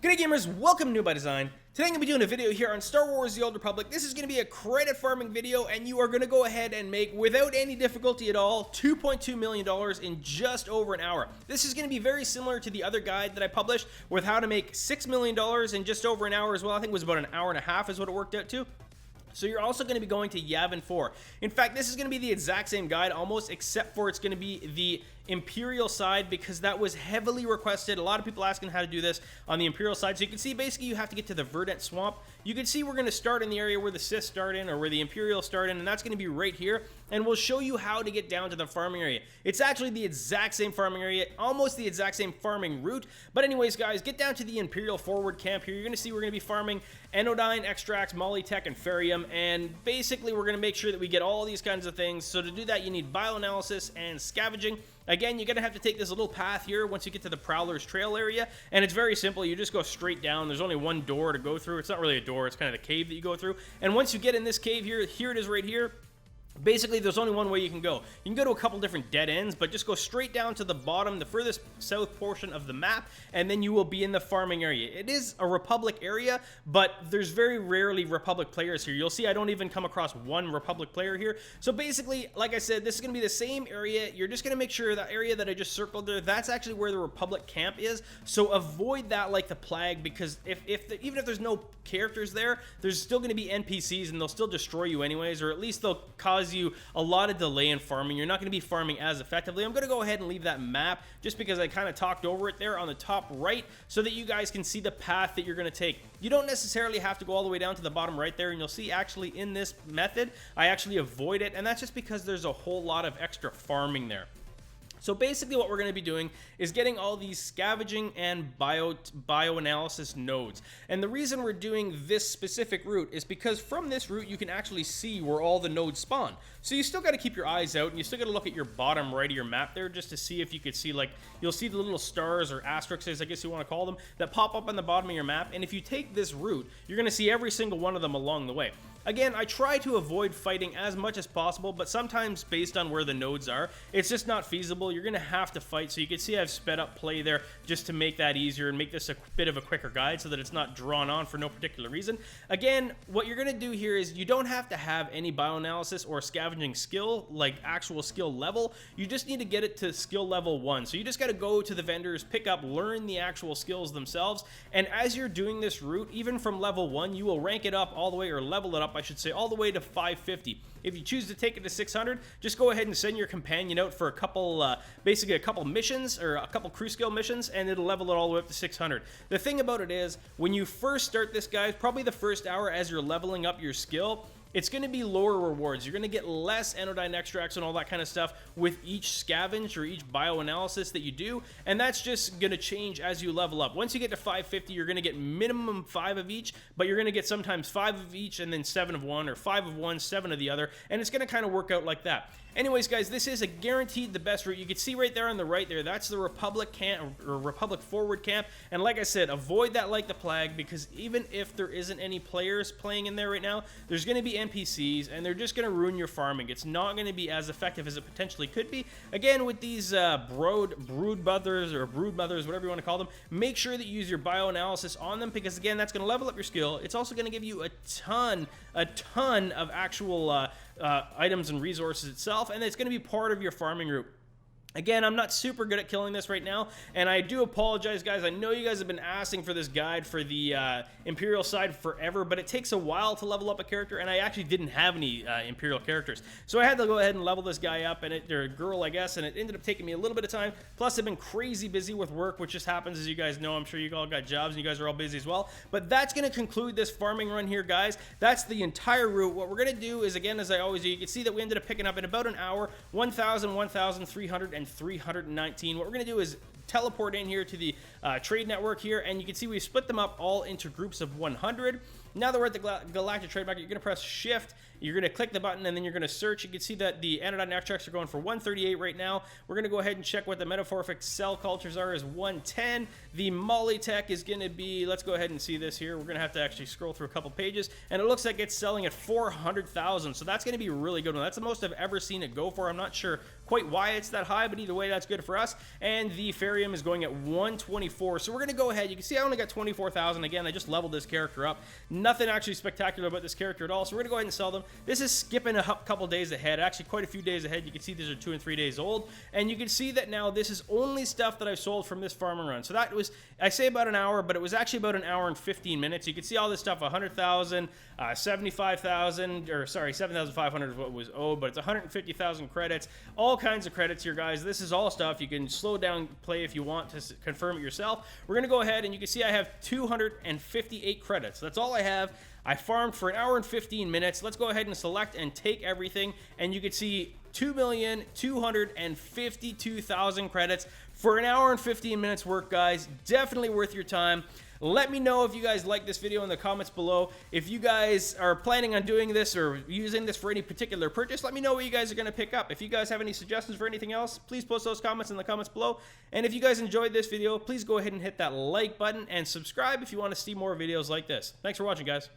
G'day gamers, welcome to New by Design. Today I'm going to be doing a video here on Star Wars The Old Republic. This is going to be a credit farming video, and you are going to go ahead and make, without any difficulty at all, $2.2 million in just over an hour. This is going to be very similar to the other guide that I published with how to make $6 million in just over an hour as well. I think it was about an hour and a half is what it worked out to. So you're also going to be going to Yavin 4. In fact, this is going to be the exact same guide almost, except for it's going to be the Imperial Side, because that was heavily requested. A lot of people asking how to do this on the Imperial Side. So you can see basically you have to get to the Verdant Swamp. You can see we're going to start in the area where the Sith start in, or where the Imperial start in, and that's going to be right here. And we'll show you how to get down to the farming area. It's actually the exact same farming area, almost the exact same farming route. But anyways, guys, get down to the Imperial Forward Camp here. You're going to see we're going to be farming Anodyne, Extracts, Mollytech, and Ferium. And basically, we're going to make sure that we get all these kinds of things. So to do that, you need Bioanalysis and Scavenging. Again, you're going to have to take this little path here once you get to the Prowler's Trail area, and it's very simple. You just go straight down. There's only one door to go through. It's not really a door. It's kind of the cave that you go through. And once you get in this cave here, here it is right here. Basically, there's only one way you can go. You can go to a couple different dead ends, but just go straight down to the bottom, the furthest south portion of the map, and then you will be in the farming area. It is a Republic area, but there's very rarely Republic players here. You'll see I don't even come across one Republic player here. So basically, like I said, this is going to be the same area. You're just going to make sure that area that I just circled there, that's actually where the Republic camp is. So avoid that like the plague, because even if there's no characters there, there's still going to be NPCs, and they'll still destroy you anyways, or at least they'll cause you a lot of delay in farming. You're not going to be farming as effectively. I'm going to go ahead and leave that map just because I kind of talked over it there on the top right so that you guys can see the path that you're going to take. You don't necessarily have to go all the way down to the bottom right there, and you'll see actually in this method I actually avoid it, and that's just because there's a whole lot of extra farming there. So basically what we're going to be doing is getting all these scavenging and bioanalysis nodes. And the reason we're doing this specific route is because from this route you can actually see where all the nodes spawn. So you still got to keep your eyes out, and you still got to look at your bottom right of your map there just to see if you could see, like, you'll see the little stars or asterisks, I guess you want to call them, that pop up on the bottom of your map. And if you take this route, you're going to see every single one of them along the way. Again, I try to avoid fighting as much as possible, but sometimes based on where the nodes are, it's just not feasible. You're going to have to fight. So you can see I've sped up play there just to make that easier and make this a bit of a quicker guide so that it's not drawn on for no particular reason. Again, what you're going to do here is you don't have to have any bioanalysis or scavenging skill, like actual skill level. You just need to get it to skill level 1. So you just got to go to the vendors, pick up, learn the actual skills themselves. And as you're doing this route, even from level 1, you will rank it up all the way, or level it up, I should say, all the way to 550. If you choose to take it to 600, just go ahead and send your companion out for a couple, basically a couple missions, or a couple crew skill missions, and it'll level it all the way up to 600. The thing about it is, when you first start this, guys, probably the first hour as you're leveling up your skill, it's going to be lower rewards. You're going to get less anodyne extracts and all that kind of stuff with each scavenge or each bioanalysis that you do, and that's just going to change as you level up. Once you get to 550, you're going to get minimum 5 of each, but you're going to get sometimes 5 of each and then 7 of one, or 5 of one, 7 of the other, and it's going to kind of work out like that. Anyways, guys, this is a guaranteed the best route. You can see right there on the right there, that's the Republic camp, or Republic Forward Camp. And like I said, avoid that like the plague, because even if there isn't any players playing in there right now, there's going to be NPCs, and they're just going to ruin your farming. It's not going to be as effective as it potentially could be. Again, with these brood mothers, whatever you want to call them, make sure that you use your bioanalysis on them, because again, that's going to level up your skill. It's also going to give you a ton of actual items and resources itself, and it's going to be part of your farming route. Again, I'm not super good at killing this right now, and I do apologize, guys. I know you guys have been asking for this guide for the Imperial Side forever, but it takes a while to level up a character, and I actually didn't have any Imperial characters. So I had to go ahead and level this guy up, and they're a girl, I guess, and it ended up taking me a little bit of time. Plus, I've been crazy busy with work, which just happens, as you guys know. I'm sure you all got jobs, and you guys are all busy as well. But that's going to conclude this farming run here, guys. That's the entire route. What we're going to do is, again, as I always do, you can see that we ended up picking up in about an hour 1,300 and 319. What we're going to do is teleport in here to the trade network here, and you can see we split them up all into groups of 100. now that we're at the galactic trade market, you're going to press shift, you're going to click the button, and then you're going to search. You can see that the anodyne extracts are going for 138 right now. We're going to go ahead and check what the metamorphic cell cultures are, is 110. The Mollytech is going to be, let's go ahead and see this here. We're going to have to actually scroll through a couple pages, and it looks like it's selling at 400,000. So that's going to be a really good one. That's the most I've ever seen it go for. I'm not sure quite why it's that high, but either way, that's good for us. And the Ferium is going at 124. So we're going to go ahead. You can see I only got 24,000. Again, I just leveled this character up. Nothing actually spectacular about this character at all. So we're going to go ahead and sell them. This is skipping a couple days ahead, actually quite a few days ahead. You can see these are 2 and 3 days old, and you can see that now this is only stuff that I've sold from this farming run. So that was, I say about an hour, but it was actually about an hour and 15 minutes. You can see all this stuff, 100,000, 75,000, or sorry, 7,500 is what was owed, but it's 150,000 credits, all kinds of credits here, guys. This is all stuff. You can slow down play if you want to confirm it yourself. We're going to go ahead, and you can see I have 258 credits. That's all I have. I farmed for an hour and 15 minutes. Let's go ahead and select and take everything, and you can see 2,252,000 credits for an hour and 15 minutes work, guys. Definitely worth your time. Let me know if you guys like this video in the comments below. If you guys are planning on doing this or using this for any particular purchase, let me know what you guys are going to pick up. If you guys have any suggestions for anything else, please post those comments in the comments below. And if you guys enjoyed this video, please go ahead and hit that like button and subscribe if you want to see more videos like this. Thanks for watching, guys.